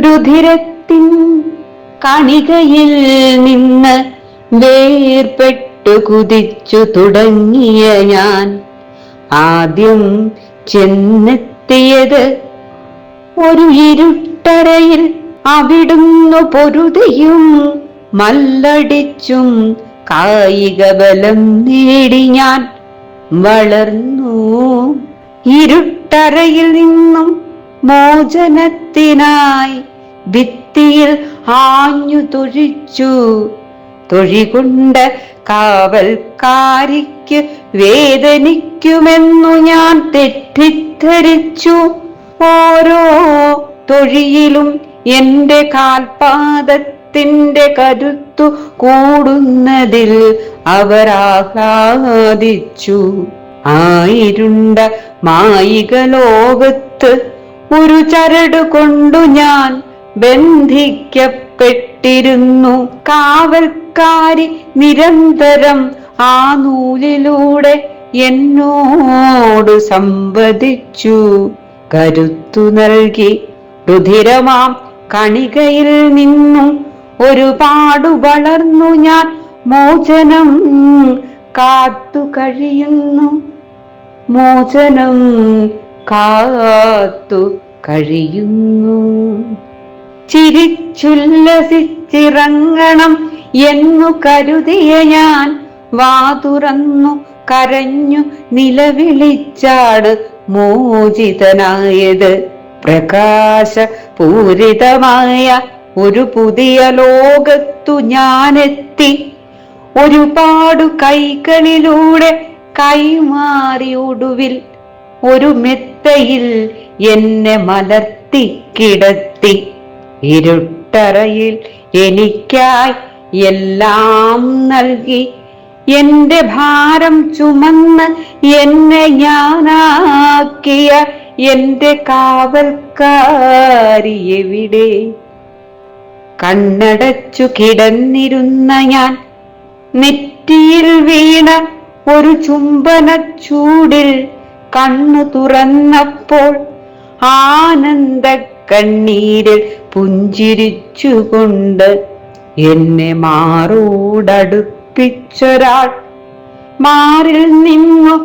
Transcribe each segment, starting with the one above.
രുധിരത്തിൻ കണികയിൽ നിന്ന് വേർപെട്ടു കുതിച്ചു തുടങ്ങിയ ഞാൻ ആദ്യം ചെന്നെത്തിയത് ഒരു ഇരുട്ടറയിൽ. അവിടുന്നു പൊരുതിയും മല്ലടിച്ചും കായിക ബലം നേടി ഞാൻ വളർന്നു. ഇരുട്ടറയിൽ നിന്നും മോചനത്തിനായി ഭിത്തിയിൽ ആഞ്ഞു തൊഴിച്ചു. തൊഴികൊണ്ട് കാവൽക്കാരിക്ക് വേദനിക്കുമെന്നു ഞാൻ തെറ്റിദ്ധരിച്ചു. ഓരോ തൊഴിയിലും എന്റെ കാൽപാദത്തിന്റെ കരുത്തു കൂടുന്നതിൽ അവരാഹ്ലാദിച്ചു. ആയിരുണ്ട മായിക ലോകത്ത് ഒരു ചരട് കൊണ്ടു ഞാൻ ബന്ധിക്കപ്പെട്ടിരുന്നു. കാവൽക്കാരി നിരന്തരം ആ നൂലിലൂടെ എന്നോട് സംവദിച്ചു. കരുത്തു നൽകി രുധിരമാം കണികയിൽ നിന്നും ഒരുപാട് വളർന്നു ഞാൻ. മോചനം കാത്തു കഴിയുന്നു, മോചനം കാത്തു കഴിയുന്നു. ചിരിച്ചുല്ലസിച്ചിറങ്ങണം എന്നു കരുതിയ ഞാൻ വാതുറന്നു കരഞ്ഞു നിലവിളിച്ചാണ് മോചിതനായത്. പ്രകാശപൂരിതമായ ഒരു പുതിയ ലോകത്തു ഞാനെത്തി. ഒരുപാട് കൈകളിലൂടെ കൈമാറി ഒടുവിൽ ഒരു മെത്തയിൽ എന്നെ മലർത്തി കിടത്തി. ഇരുട്ടറയിൽ എനിക്കായി എല്ലാം നൽകി. എന്റെ ഭാരം ചുമന്ന് എന്നെ ഞാനാക്കിയ എന്റെ കാവൽക്കാരി എവിടെ? കണ്ണടച്ചു കിടന്നിരുന്ന ഞാൻ നെറ്റിയിൽ വീണ ഒരു ചുംബന ചൂടിൽ കണ്ണു തുറന്നപ്പോൾ ആനന്ദ കണ്ണീരിൽ പുഞ്ചിരിച്ചുകൊണ്ട് എന്നെ മാറോടടുപ്പിച്ചൊരാൾ. മാറിൽ നിന്നു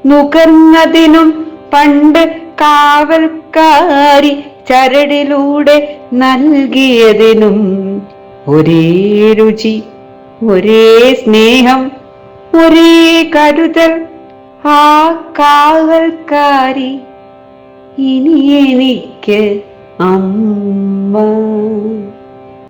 നുകർന്നതിനും പണ്ട് കാവൽക്കാരി ചരടിലൂടെ നൽകിയതിനും ഒരേ രുചി, ഒരേ സ്നേഹം, ഒരേ കരുതൽ. ആ കാവൽക്കാരി ഇനി എനിക്ക് അമ്മ.